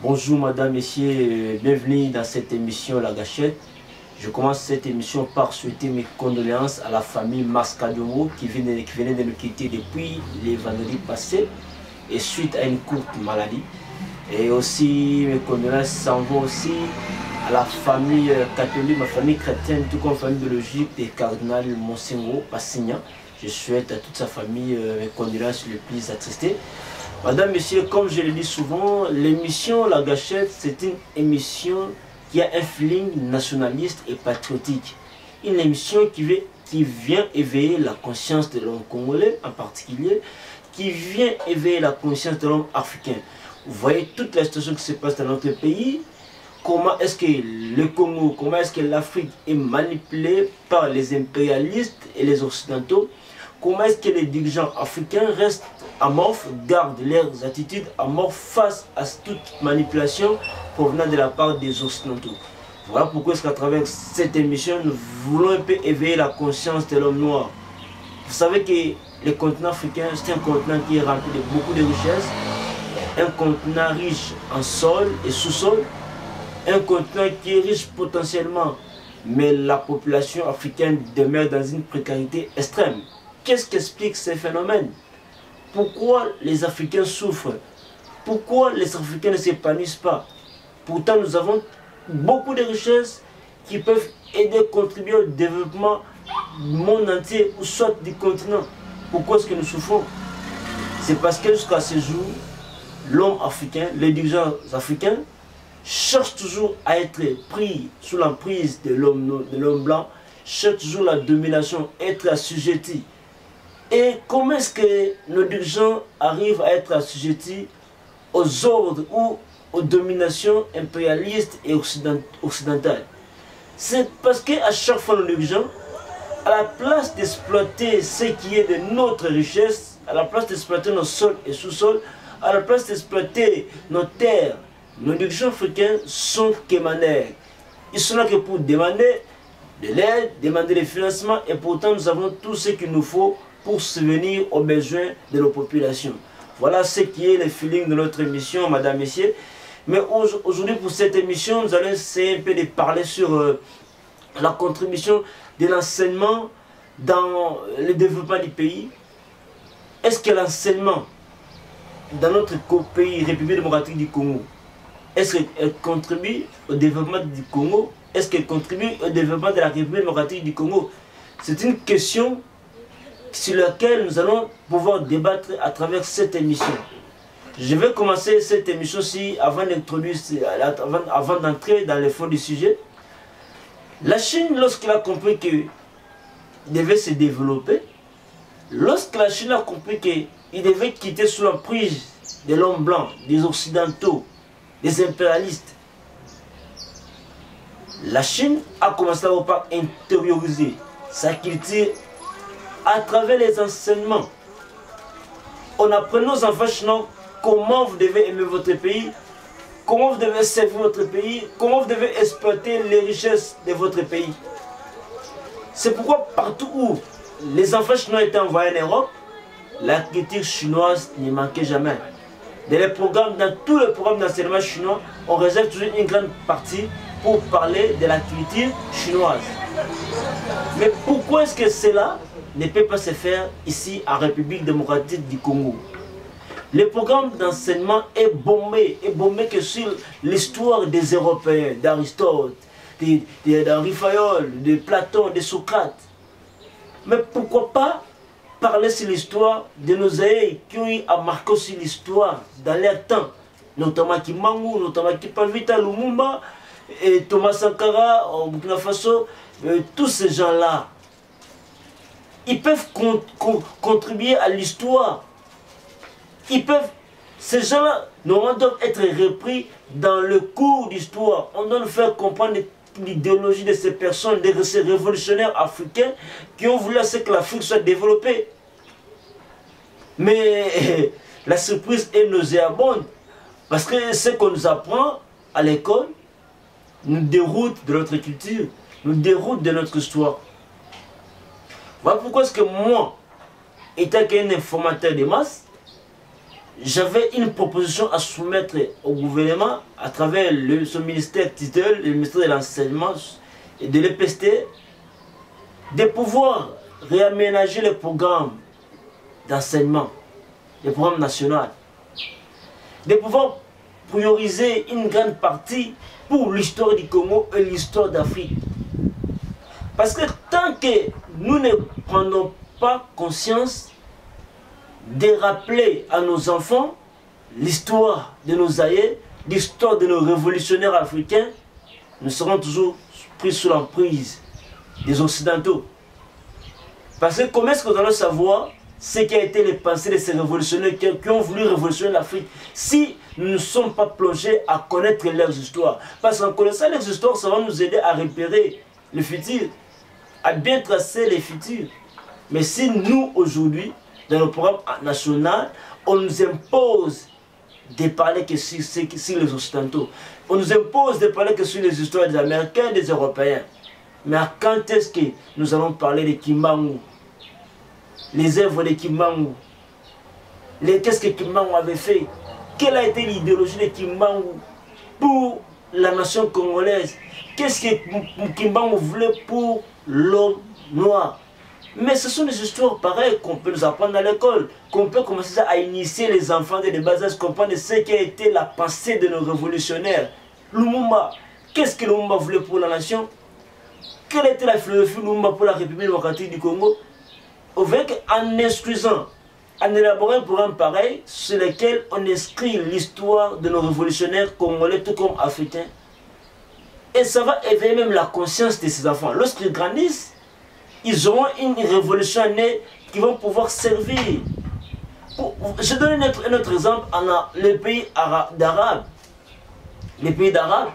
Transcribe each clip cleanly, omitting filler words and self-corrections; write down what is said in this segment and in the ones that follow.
Bonjour madame, messieurs, bienvenue dans cette émission La Gâchette. Je commence cette émission par souhaiter mes condoléances à la famille Mascadomo qui venait de nous quitter depuis les vendredis passés et suite à une courte maladie. Et aussi mes condoléances s'en vont aussi à la famille catholique, ma famille chrétienne, tout comme la famille biologique des cardinal Monseigneur Passignan. Je souhaite à toute sa famille mes condoléances les plus attristées. Madame, Monsieur, comme je le dis souvent, l'émission La Gâchette, c'est une émission qui a un feeling nationaliste et patriotique. Une émission qui vient éveiller la conscience de l'homme congolais en particulier, qui vient éveiller la conscience de l'homme africain. Vous voyez toute la situation qui se passe dans notre pays, comment est-ce que le Congo, comment est-ce que l'Afrique est manipulée par les impérialistes et les occidentaux, comment est-ce que les dirigeants africains restent amorphes, gardent leurs attitudes amorphes face à toute manipulation provenant de la part des occidentaux. Voilà pourquoi est-ce qu'à travers cette émission, nous voulons un peu éveiller la conscience de l'homme noir. Vous savez que le continent africain, c'est un continent qui est rempli de beaucoup de richesses, un continent riche en sol et sous-sol, un continent qui est riche potentiellement, mais la population africaine demeure dans une précarité extrême. Qu'est-ce qui explique ces phénomènes? Pourquoi les Africains souffrent? Pourquoi les Africains ne s'épanouissent pas? Pourtant, nous avons beaucoup de richesses qui peuvent aider, contribuer au développement du monde entier ou soit du continent. Pourquoi est-ce que nous souffrons? C'est parce que jusqu'à ce jour, l'homme africain, les dirigeants africains, cherchent toujours à être pris sous l'emprise de l'homme blanc, cherchent toujours la domination, être assujettis. Et comment est-ce que nos dirigeants arrivent à être assujettis aux ordres ou aux dominations impérialistes et occidentales? C'est parce qu'à chaque fois nos dirigeants, à la place d'exploiter ce qui est de notre richesse, à la place d'exploiter nos sols et sous-sols, à la place d'exploiter nos terres, nos dirigeants africains sont quémanaires. Ils sont là que pour demander de l'aide, demander des financements, et pourtant nous avons tout ce qu'il nous faut pour subvenir aux besoins de nos populations. Voilà ce qui est le feeling de notre émission, madame, messieurs. Mais aujourd'hui, pour cette émission, nous allons essayer un peu de parler sur la contribution de l'enseignement dans le développement du pays. Est-ce que l'enseignement dans notre pays, République démocratique du Congo, est-ce qu'elle contribue au développement du Congo? Est-ce qu'elle contribue au développement de la République démocratique du Congo? C'est une question sur laquelle nous allons pouvoir débattre à travers cette émission. Je vais commencer cette émission-ci avant d'entrer dans le fond du sujet. La Chine, lorsqu'elle a compris qu'elle devait se développer, lorsque la Chine a compris qu'il devait quitter sous l'emprise de l'homme blanc, des occidentaux, des impérialistes, la Chine a commencé à intérioriser sa culture à travers les enseignements. On apprend aux enfants chinois comment vous devez aimer votre pays, comment vous devez servir votre pays, comment vous devez exploiter les richesses de votre pays. C'est pourquoi partout où les enfants chinois étaient envoyés en Europe, la culture chinoise n'y manquait jamais. Dans tous les programmes d'enseignement chinois, on réserve toujours une grande partie pour parler de la culture chinoise. Mais pourquoi est-ce que cela ne peut pas se faire ici en République démocratique du Congo? Le programme d'enseignement est bombé que sur l'histoire des Européens, d'Aristote, d'Henri Fayol, de Platon, de Socrate. Mais pourquoi pas parler sur l'histoire de nos aïeux qui ont eu à marquer aussi l'histoire dans leur temps, notamment Kimangou, notamment Kipavita Lumumba, et Thomas Sankara au Burkina Faso, tous ces gens-là, ils peuvent contribuer à l'histoire. Ces gens-là, normalement, doivent être repris dans le cours d'histoire. On doit nous faire comprendre l'idéologie de ces personnes, de ces révolutionnaires africains qui ont voulu que l'Afrique soit développée. Mais la surprise est nauséabonde. Parce que ce qu'on nous apprend à l'école nous déroute de notre culture, nous déroute de notre histoire. Voilà pourquoi est-ce que moi, étant qu'un informateur de masse, j'avais une proposition à soumettre au gouvernement à travers son ministère titulaire, le ministère de l'Enseignement et de l'EPST, de pouvoir réaménager les programmes d'enseignement, les programmes nationaux, de pouvoir prioriser une grande partie pour l'histoire du Congo et l'histoire d'Afrique. Parce que tant que nous ne prenons pas conscience de rappeler à nos enfants l'histoire de nos aïeux, l'histoire de nos révolutionnaires africains, nous serons toujours pris sous l'emprise des Occidentaux. Parce que comment est-ce que nous allons savoir ce qui a été les pensées de ces révolutionnaires qui ont voulu révolutionner l'Afrique si nous ne sommes pas plongés à connaître leurs histoires? Parce qu'en connaissant leurs histoires, ça va nous aider à repérer le futur, à bien tracer les futurs. Mais si nous, aujourd'hui, dans le programme national, on nous impose de parler que sur les Occidentaux, on nous impose de parler que sur les histoires des Américains et des Européens. Mais quand est-ce que nous allons parler de Kimbangu, les œuvres de Kimbangu, qu'est-ce que Kimbangu avait fait? Quelle a été l'idéologie de Kimbangu pour la nation congolaise? Qu'est-ce que Kimbangu voulait pour l'homme noir? Mais ce sont des histoires pareilles qu'on peut nous apprendre à l'école, qu'on peut commencer à initier les enfants dès le bas âge, comprendre ce qui a été la pensée de nos révolutionnaires. Lumumba, qu'est-ce que Lumumba voulait pour la nation? Quelle était la philosophie de Lumumba pour la République démocratique du Congo? En instruisant, en élaborant un programme pareil sur lequel on inscrit l'histoire de nos révolutionnaires congolais tout comme africains. Et ça va éveiller même la conscience de ces enfants. Lorsqu'ils grandissent, ils auront une révolution née qui vont pouvoir servir. Je donne un autre exemple, les pays d'Arabes. Les pays d'Arabes.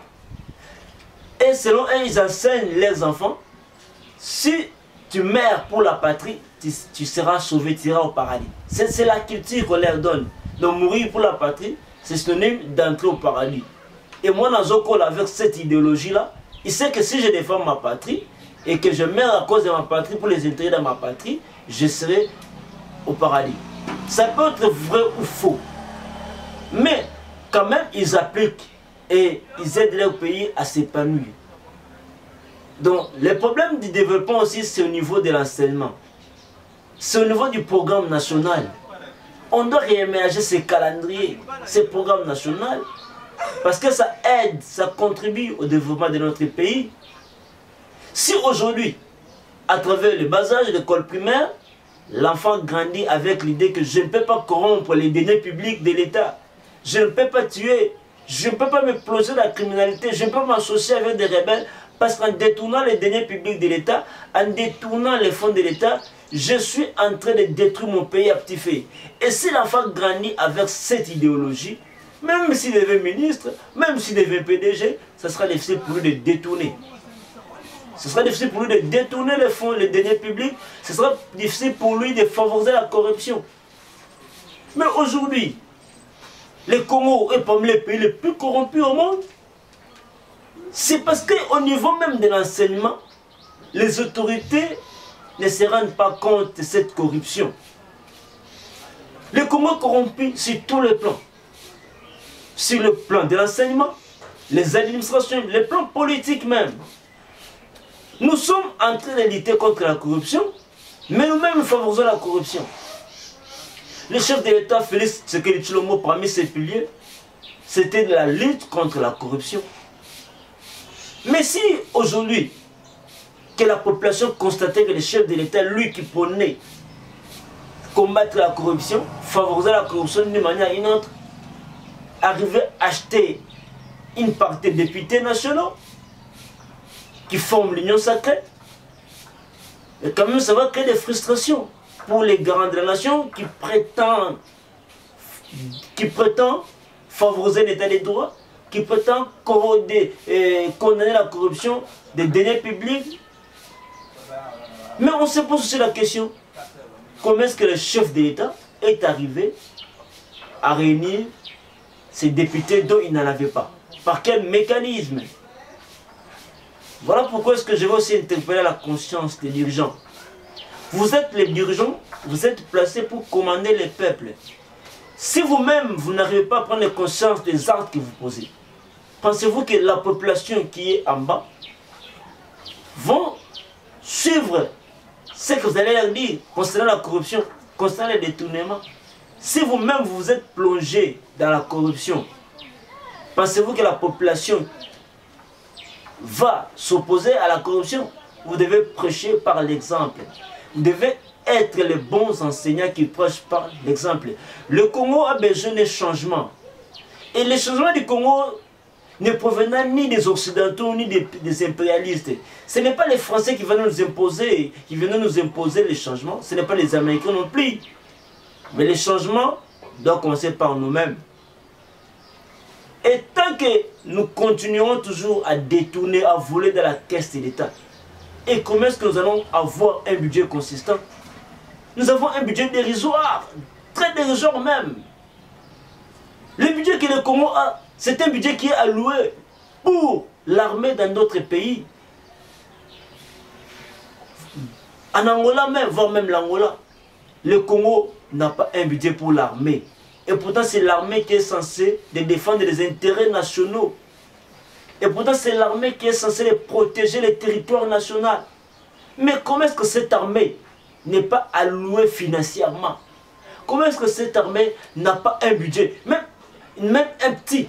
Et selon eux, ils enseignent les enfants, si tu meurs pour la patrie, tu seras sauvé, tu iras au paradis. C'est la culture qu'on leur donne. Donc mourir pour la patrie, c'est synonyme d'entrer au paradis. Et moi, Nazoko, avec cette idéologie-là, il sait que si je défends ma patrie, et que je meurs à cause de ma patrie, pour les intérêts de ma patrie, je serai au paradis. Ça peut être vrai ou faux. Mais quand même, ils appliquent et ils aident leur pays à s'épanouir. Donc, le problème du développement aussi, c'est au niveau de l'enseignement. C'est au niveau du programme national. On doit réaménager ces calendriers, ces programmes nationaux, parce que ça aide, ça contribue au développement de notre pays. Si aujourd'hui, à travers le bas âge de l'école primaire, l'enfant grandit avec l'idée que je ne peux pas corrompre les deniers publics de l'État, je ne peux pas tuer, je ne peux pas me plonger dans la criminalité, je ne peux pas m'associer avec des rebelles, parce qu'en détournant les deniers publics de l'État, en détournant les fonds de l'État, je suis en train de détruire mon pays à petit feu. Et si l'enfant grandit avec cette idéologie, même s'il devient ministre, même s'il devient PDG, ça sera difficile pour lui de détourner. Ce sera difficile pour lui de détourner les fonds, les deniers publics. Ce sera difficile pour lui de favoriser la corruption. Mais aujourd'hui, le Congo est parmi les pays les plus corrompus au monde. C'est parce qu'au niveau même de l'enseignement, les autorités ne se rendent pas compte de cette corruption. Le Congo est corrompu sur tous les plans. Sur le plan de l'enseignement, les administrations, les plans politiques même. Nous sommes en train de lutter contre la corruption, mais nous-mêmes favorisons la corruption. Le chef de l'État, Félix Tshisekedi Tshilombo, parmi ses piliers, c'était de la lutte contre la corruption. Mais si aujourd'hui, que la population constatait que le chef de l'État, lui qui prônait combattre la corruption, favoriser la corruption d'une manière ou d'une autre, arrivait à acheter une partie des députés nationaux qui forment l'union sacrée, et quand même ça va créer des frustrations pour les garants de la nation qui prétendent favoriser l'état des droits, qui prétendent condamner la corruption des deniers publics. Mais on se pose aussi la question, comment est-ce que le chef de l'État est arrivé à réunir ces députés dont il n'en avait pas? Par quel mécanisme? Voilà pourquoi est-ce que je vais aussi interpeller la conscience des dirigeants. Vous êtes les dirigeants, vous êtes placés pour commander les peuples. Si vous-même, vous n'arrivez pas à prendre conscience des actes que vous posez, pensez-vous que la population qui est en bas vont suivre ce que vous allez leur dire concernant la corruption, concernant les détournements? Si vous-même vous êtes plongé dans la corruption, pensez-vous que la population va s'opposer à la corruption? Vous devez prêcher par l'exemple. Vous devez être les bons enseignants qui prêchent par l'exemple. Le Congo a besoin de changements. Et les changements du Congo ne provenant ni des Occidentaux ni des impérialistes. Ce n'est pas les Français qui viennent nous imposer, les changements. Ce n'est pas les Américains non plus. Mais les changements doivent commencer par nous-mêmes. Et tant que nous continuerons toujours à détourner, à voler dans la caisse de l'État, et comment est-ce que nous allons avoir un budget consistant? Nous avons un budget dérisoire, très dérisoire même. Le budget que le Congo a, c'est un budget qui est alloué pour l'armée dans d'autres pays. En Angola même, voire même l'Angola, le Congo n'a pas un budget pour l'armée. Et pourtant, c'est l'armée qui est censée défendre les intérêts nationaux. Et pourtant, c'est l'armée qui est censée protéger les territoires nationaux. Mais comment est-ce que cette armée n'est pas allouée financièrement? Comment est-ce que cette armée n'a pas un budget, même un petit,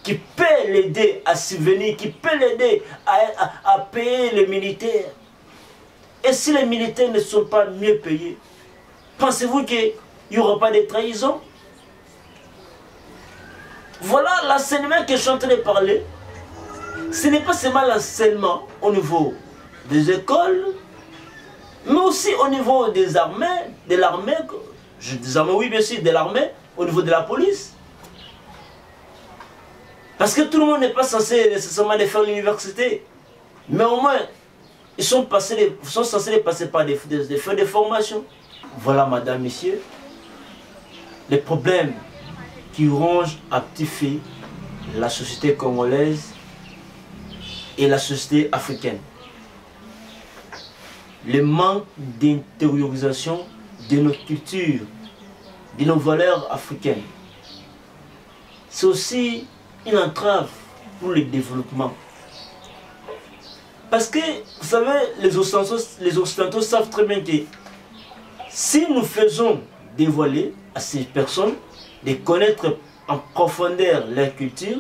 qui peut l'aider à subvenir, qui peut l'aider à payer les militaires? Et si les militaires ne sont pas mieux payés, pensez-vous qu'il n'y aura pas de trahison? Voilà l'enseignement que je suis en train de parler. Ce n'est pas seulement l'enseignement au niveau des écoles, mais aussi au niveau des armées, de l'armée, oui bien sûr, de l'armée, au niveau de la police. Parce que tout le monde n'est pas censé nécessairement faire l'université. Mais au moins, ils sont censés passer par des feux de formation. Voilà, madame, messieurs, les problèmes qui rongent à petit feu la société congolaise et la société africaine. Le manque d'intériorisation de nos cultures, de nos valeurs africaines. C'est aussi une entrave pour le développement. Parce que, vous savez, les Occidentaux savent très bien que si nous faisons dévoiler à ces personnes de connaître en profondeur leur culture,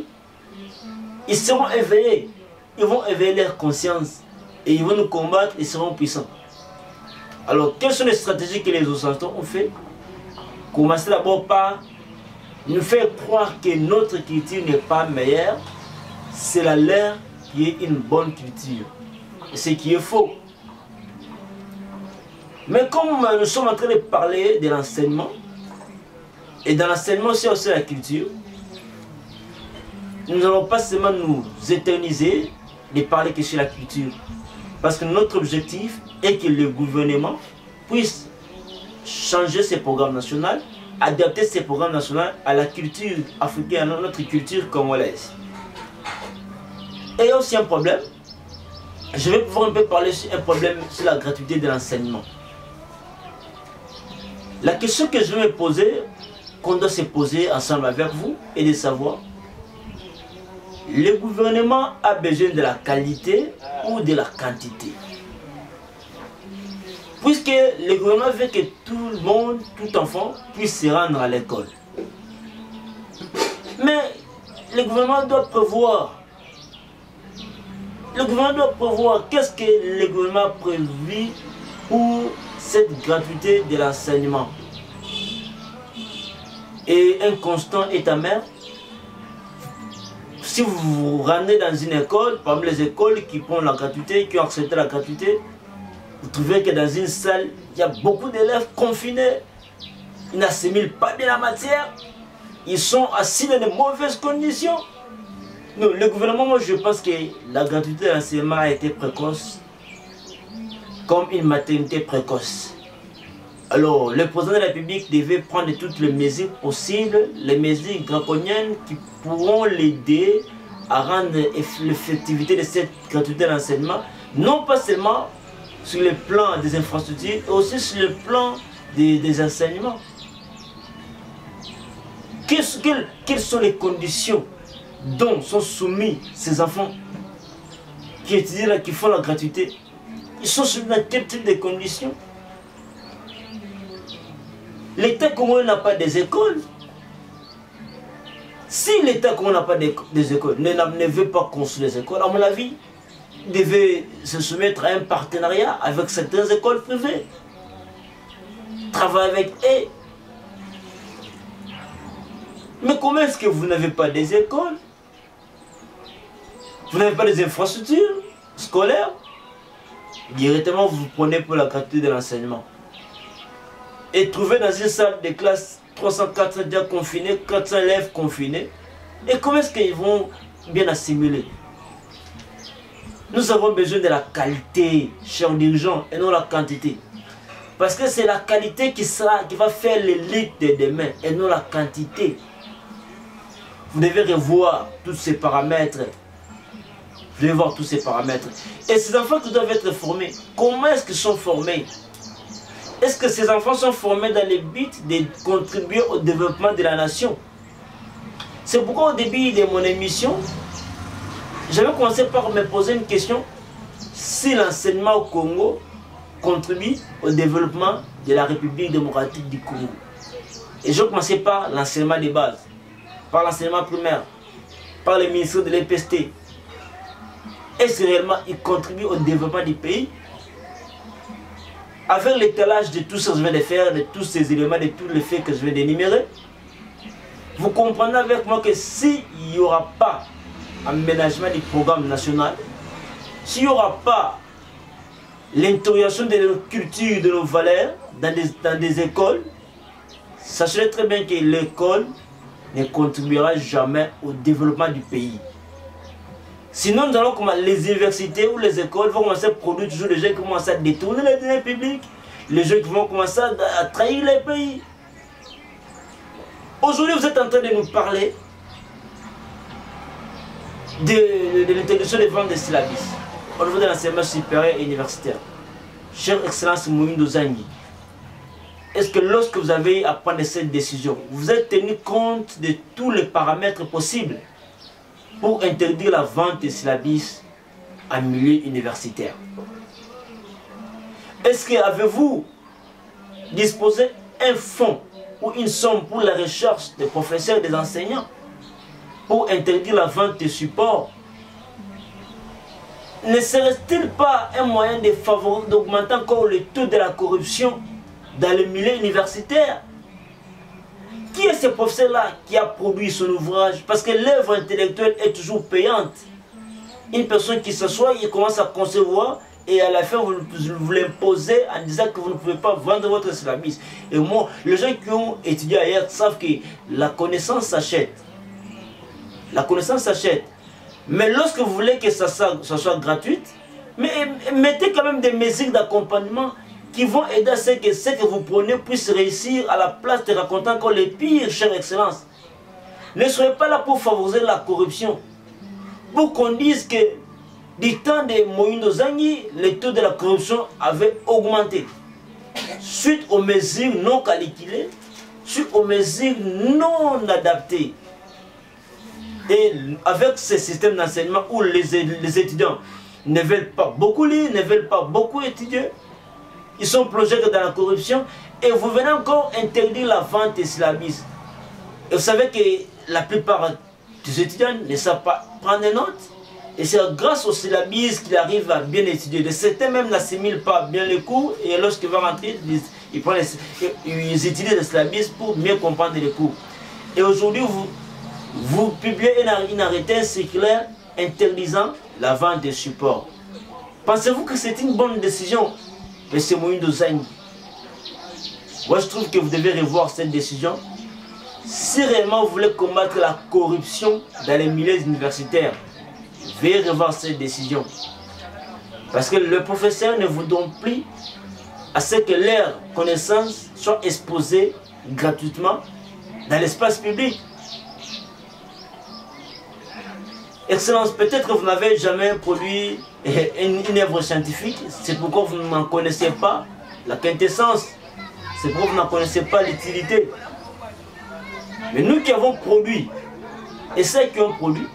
ils seront éveillés, ils vont éveiller leur conscience et ils vont nous combattre et seront puissants. Alors, quelles sont les stratégies que les Occidentaux ont fait? Commencer d'abord par nous faire croire que notre culture n'est pas meilleure, c'est la leur qui est une bonne culture. Ce qui est faux. Mais comme nous sommes en train de parler de l'enseignement, et dans l'enseignement c'est aussi la culture, nous n'allons pas seulement nous éterniser de parler que sur la culture. Parce que notre objectif est que le gouvernement puisse changer ses programmes nationaux, adapter ses programmes nationaux à la culture africaine, à notre culture congolaise. Et il y a aussi un problème. Je vais pouvoir un peu parler sur un problème sur la gratuité de l'enseignement. La question que je vais me poser, qu'on doit se poser ensemble avec vous, est de savoir, le gouvernement a besoin de la qualité ou de la quantité? Puisque le gouvernement veut que tout le monde, tout enfant, puisse se rendre à l'école. Mais le gouvernement doit prévoir. Le gouvernement doit prévoir qu'est-ce que le gouvernement a prévu pour cette gratuité de l'enseignement. Et un constant est amer. Si vous vous rendez dans une école, parmi les écoles qui prennent la gratuité, qui ont accepté la gratuité, vous trouvez que dans une salle, il y a beaucoup d'élèves confinés. Ils n'assimilent pas bien la matière. Ils sont assis dans de mauvaises conditions. Non, le gouvernement, moi je pense que la gratuité de l'enseignement a été précoce, comme une maternité précoce. Alors, le président de la République devait prendre toutes les mesures possibles, les mesures draconiennes qui pourront l'aider à rendre l'effectivité de cette gratuité de l'enseignement, non pas seulement sur le plan des infrastructures, mais aussi sur le plan des enseignements. Quelles sont les conditions dont sont soumis ces enfants qui étudient là, qui font la gratuité? Ils sont soumis à quel type de conditions? L'État congolais n'a pas des écoles. Si l'État congolais n'a pas des écoles, ne veut pas construire des écoles, à mon avis, il devait se soumettre à un partenariat avec certaines écoles privées. Travailler avec eux. Mais comment est-ce que vous n'avez pas des écoles? Vous n'avez pas des infrastructures scolaires? Directement, vous prenez pour la gratuité de l'enseignement. Et trouver dans une salle de classe 300-400 déjà confinés, 400 élèves confinés. Et comment est-ce qu'ils vont bien assimiler? Nous avons besoin de la qualité, chers dirigeants, et non la quantité. Parce que c'est la qualité qui va faire l'élite de demain, et non la quantité. Vous devez revoir tous ces paramètres. Vous devez voir tous ces paramètres. Et ces enfants qui doivent être formés, comment est-ce qu'ils sont formés? Est-ce que ces enfants sont formés dans le but de contribuer au développement de la nation? C'est pourquoi au début de mon émission, j'avais commencé par me poser une question. Si l'enseignement au Congo contribue au développement de la République démocratique du Congo. Et je commençais par l'enseignement de base, par l'enseignement primaire, par le ministère de l'EPST. Est-ce que réellement il contribue au développement du pays? Avec l'étalage de tout ce que je viens de faire, de tous ces éléments, de tous les faits que je viens d'énumérer, vous comprenez avec moi que s'il n'y aura pas aménagement du programme national, s'il n'y aura pas l'intégration de nos cultures, de nos valeurs dans des écoles, sachez très bien que l'école ne contribuera jamais au développement du pays. Sinon, nous allons commencer, les universités ou les écoles vont commencer à produire toujours des gens qui vont commencer à détourner les deniers publics, les gens qui vont commencer à trahir les pays. Aujourd'hui, vous êtes en train de nous parler de l'introduction des ventes de syllabus au niveau de l'enseignement supérieur et universitaire. Chère Excellence Moïndo Zangi, est-ce que lorsque vous avez à prendre cette décision, vous êtes tenu compte de tous les paramètres possibles pour interdire la vente de syllabus en milieu universitaire? Est-ce que avez-vous disposé un fonds ou une somme pour la recherche des professeurs et des enseignants pour interdire la vente de supports? Ne serait-il pas un moyen d'augmenter encore le taux de la corruption dans le milieu universitaire? Qui est ce professeur-là qui a produit son ouvrage? Parce que l'œuvre intellectuelle est toujours payante. Une personne qui s'assoit et commence à concevoir et à la fin vous l'imposez en disant que vous ne pouvez pas vendre votre syllabus. Et moi, les gens qui ont étudié ailleurs savent que la connaissance s'achète. La connaissance s'achète. Mais lorsque vous voulez que ça soit gratuit, mais mettez quand même des mesures d'accompagnement qui vont aider à ce que vous prenez puisse réussir à la place de raconter encore les pires, chère Excellence. Ne soyez pas là pour favoriser la corruption. Pour qu'on dise que du temps de Moïndo Zangi, le taux de la corruption avait augmenté. Suite aux mesures non calculées, suite aux mesures non adaptées. Et avec ce système d'enseignement où les étudiants ne veulent pas beaucoup lire, ne veulent pas beaucoup étudier, ils sont plongés dans la corruption et vous venez encore interdire la vente des syllabus. Et vous savez que la plupart des étudiants ne savent pas prendre des notes. Et c'est grâce aux syllabus qu'ils arrivent à bien étudier. Certains même n'assimilent pas bien les cours et lorsqu'ils vont rentrer, ils utilisent les syllabus pour mieux comprendre les cours. Et aujourd'hui, vous publiez une arrêté circulaire interdisant la vente des supports. Pensez-vous que c'est une bonne décision, M. Moïndo Zangi? Moi, je trouve que vous devez revoir cette décision. Si réellement vous voulez combattre la corruption dans les milieux universitaires, veuillez revoir cette décision. Parce que le professeur ne vous donne plus à ce que leurs connaissances soient exposées gratuitement dans l'espace public. Excellence, peut-être que vous n'avez jamais produit une œuvre scientifique, c'est pourquoi vous n'en connaissez pas la quintessence, c'est pourquoi vous n'en connaissez pas l'utilité. Mais nous qui avons produit, et ceux qui ont produit,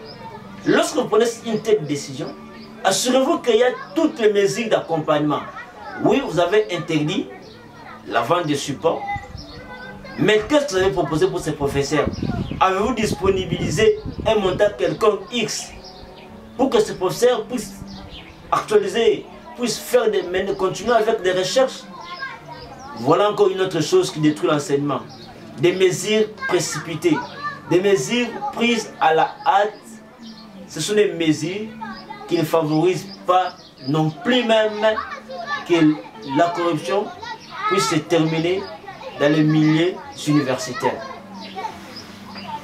lorsque vous prenez une telle décision, assurez-vous qu'il y a toutes les mesures d'accompagnement. Oui, vous avez interdit la vente de supports, mais qu'est-ce que vous avez proposé pour ces professeurs? Avez-vous disponibilisé un montant quelconque X pour que ces professeurs puissent actualiser, puissent faire continuer avec des recherches? Voilà encore une autre chose qui détruit l'enseignement. Des mesures précipitées, des mesures prises à la hâte. Ce sont des mesures qui ne favorisent pas non plus même que la corruption puisse se terminer dans les milieux universitaires.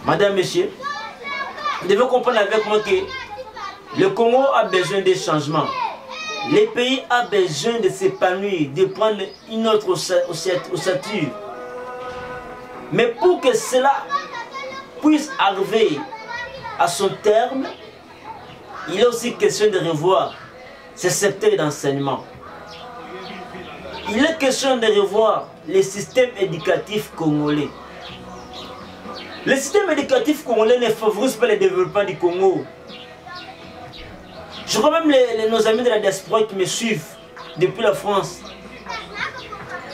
Madame, Monsieur, vous devez comprendre avec moi que le Congo a besoin de changements. Le pays a besoin de s'épanouir, de prendre une autre ossature. Mais pour que cela puisse arriver à son terme, il est aussi question de revoir ce secteur d'enseignement. Il est question de revoir le système éducatif congolais. Le système éducatif congolais ne favorise pas le développement du Congo. Je crois même nos amis de la diaspora qui me suivent depuis la France.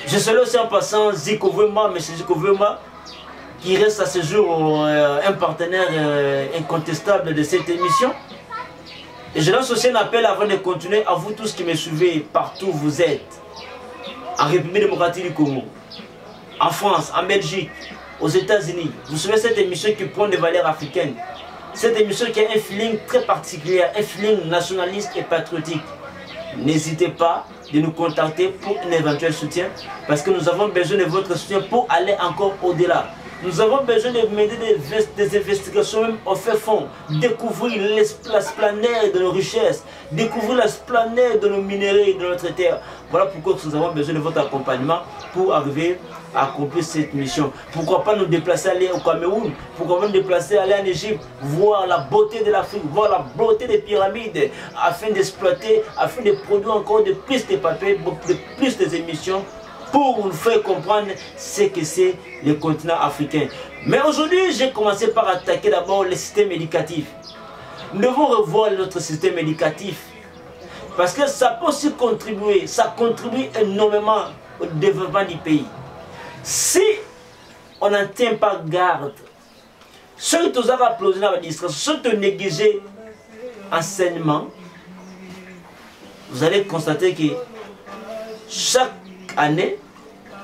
Je salue aussi en passant Zico Vema, M. Zico Vema, qui reste à ce jour un partenaire incontestable de cette émission. Et je lance aussi un appel avant de continuer à vous tous qui me suivez partout où vous êtes. En République démocratique du Congo, en France, en Belgique, aux États-Unis. Vous suivez cette émission qui prend des valeurs africaines. Cette émission qui a un feeling très particulier, un feeling nationaliste et patriotique. N'hésitez pas de nous contacter pour un éventuel soutien parce que nous avons besoin de votre soutien pour aller encore au-delà. Nous avons besoin de mener des investigations même au fait fond, découvrir la splendeur de nos richesses, découvrir la splendeur de nos minéraux de notre terre. Voilà pourquoi nous avons besoin de votre accompagnement pour arriver à accomplir cette mission. Pourquoi pas nous déplacer, aller au Cameroun, pourquoi pas nous déplacer, aller en Égypte, voir la beauté de l'Afrique, voir la beauté des pyramides, afin d'exploiter, afin de produire encore de plus de papiers, de plus des émissions, pour nous faire comprendre ce que c'est le continent africain. Mais aujourd'hui, j'ai commencé par attaquer d'abord le système éducatif. Nous devons revoir notre système éducatif. Parce que ça peut aussi contribuer, ça contribue énormément au développement du pays. Si on n'en tient pas garde, ceux qui ont applaudi dans la distraction, ceux qui ont négligé l'enseignement, vous allez constater que chaque année,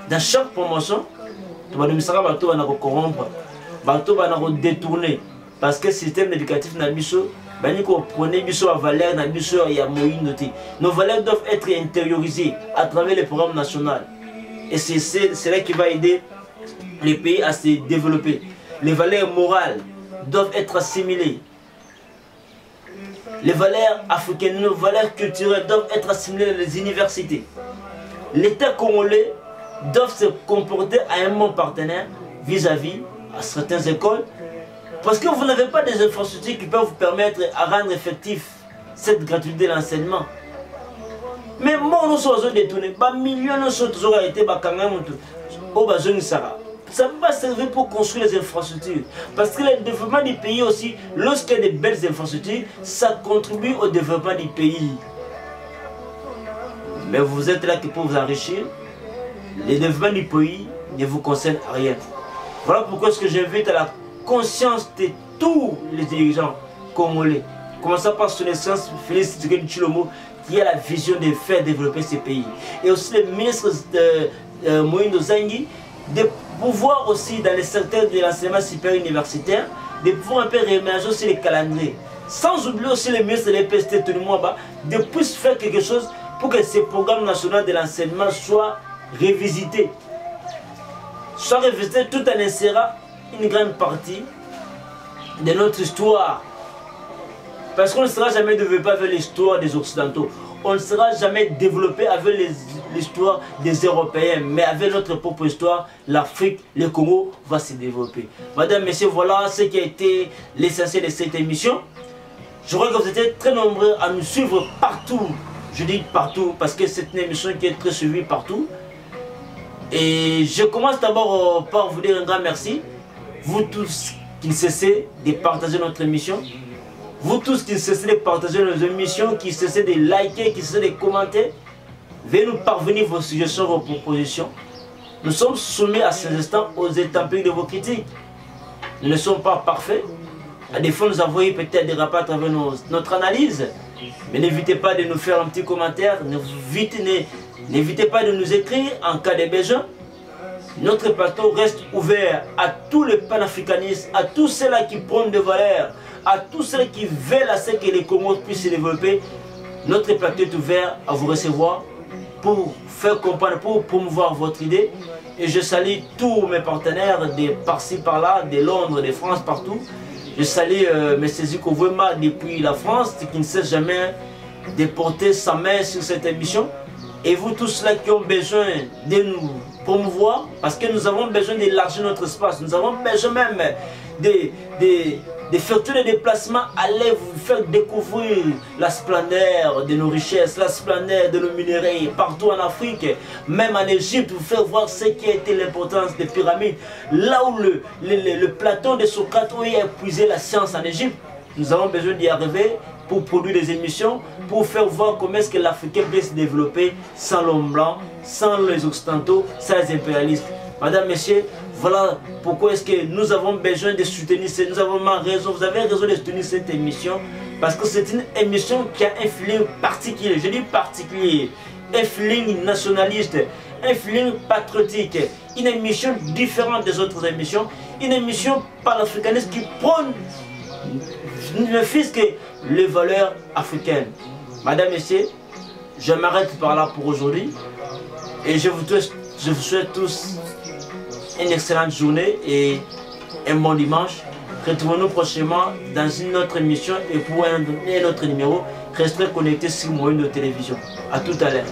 dans chaque promotion, tu vas nous corrompre, tu vas nous détourner. Parce que le système éducatif n'a pas de valeur, nos valeurs doivent être intériorisées à travers les programmes nationaux. Et c'est là qui va aider les pays à se développer. Les valeurs morales doivent être assimilées. Les valeurs africaines, nos valeurs culturelles doivent être assimilées dans les universités. L'État congolais doit se comporter à un bon partenaire vis-à-vis à certaines écoles. Parce que vous n'avez pas des infrastructures qui peuvent vous permettre à rendre effectif cette gratuité de l'enseignement. Mais moi, nous sommes détournés. Millions de choses ont été ça ne peut pas servir pour construire les infrastructures. Parce que le développement du pays aussi, lorsqu'il y a de belles infrastructures, ça contribue au développement du pays. Mais vous êtes là que pour vous enrichir. Le développement du pays ne vous concerne rien. Voilà pourquoi j'invite à la conscience de tous les dirigeants congolais. Commençant par son essence, Félix Tshisekedi Tshilombo, qui a la vision de faire développer ce pays. Et aussi le ministre Moïndo Zangi, de pouvoir aussi dans le secteur de l'enseignement supérieur universitaire, de pouvoir un peu réménager aussi les calendriers. Sans oublier aussi le ministre de l'EPST, Tony Mwamba, de pouvoir faire quelque chose pour que ce programme national de l'enseignement soit révisité. Soit révisité tout en insérant une grande partie de notre histoire. Parce qu'on ne sera jamais développé avec l'histoire des Occidentaux. On ne sera jamais développé avec l'histoire des Européens. Mais avec notre propre histoire, l'Afrique, le Congo va se développer. Madame, messieurs, voilà ce qui a été l'essentiel de cette émission. Je crois que vous êtes très nombreux à nous suivre partout. Je dis partout parce que c'est une émission qui est très suivie partout. Et je commence d'abord par vous dire un grand merci. vous tous qui ne cessez de partager notre émission, vous tous qui ne cessez de partager nos émissions, qui cessez de liker, qui cessez de commenter, veuillez nous parvenir vos suggestions, vos propositions. Nous sommes soumis à ces instants aux intempéries de vos critiques. Nous ne sommes pas parfaits. À des fois, nous avons eu peut-être des rapports à travers notre analyse. Mais n'évitez pas de nous faire un petit commentaire. N'évitez pas de nous écrire en cas de besoin. Notre plateau reste ouvert à tous les panafricanistes, à tous ceux-là qui prennent des valeurs, à tous ceux qui veulent à ce que les Comores puissent se développer. Notre plateau est ouvert à vous recevoir pour faire comprendre, pour promouvoir votre idée. Et je salue tous mes partenaires de par-ci, par-là, de Londres, de France, partout. Je salue M. Ziko Vouema depuis la France, qui ne cesse jamais de porter sa main sur cette émission. Et vous tous là qui ont besoin de nous promouvoir, parce que nous avons besoin d'élargir notre espace, nous avons besoin même de faire tous les déplacements, allez vous faire découvrir la splendeur de nos richesses, la splendeur de nos minéraux partout en Afrique, même en Égypte, vous faire voir ce qui a été l'importance des pyramides, là où le Platon de Socrate a épuisé la science en Égypte. Nous avons besoin d'y arriver pour produire des émissions, pour faire voir comment est-ce que l'Africain peut se développer sans l'homme blanc, sans les occidentaux, sans les impérialistes. Madame, Messieurs, voilà pourquoi est-ce que nous avons besoin de soutenir, nous avons raison, vous avez raison de soutenir cette émission, parce que c'est une émission qui a un feeling particulier, je dis particulier, un feeling nationaliste, un feeling patriotique, une émission différente des autres émissions, une émission panafricaniste qui prône ne fût-ce que les valeurs africaines. Madame, Messieurs, je m'arrête par là pour aujourd'hui et je vous souhaite tous une excellente journée et un bon dimanche. Retrouvons-nous prochainement dans une autre émission et pour un autre numéro. Restez connectés sur Moyen de télévision. A tout à l'heure.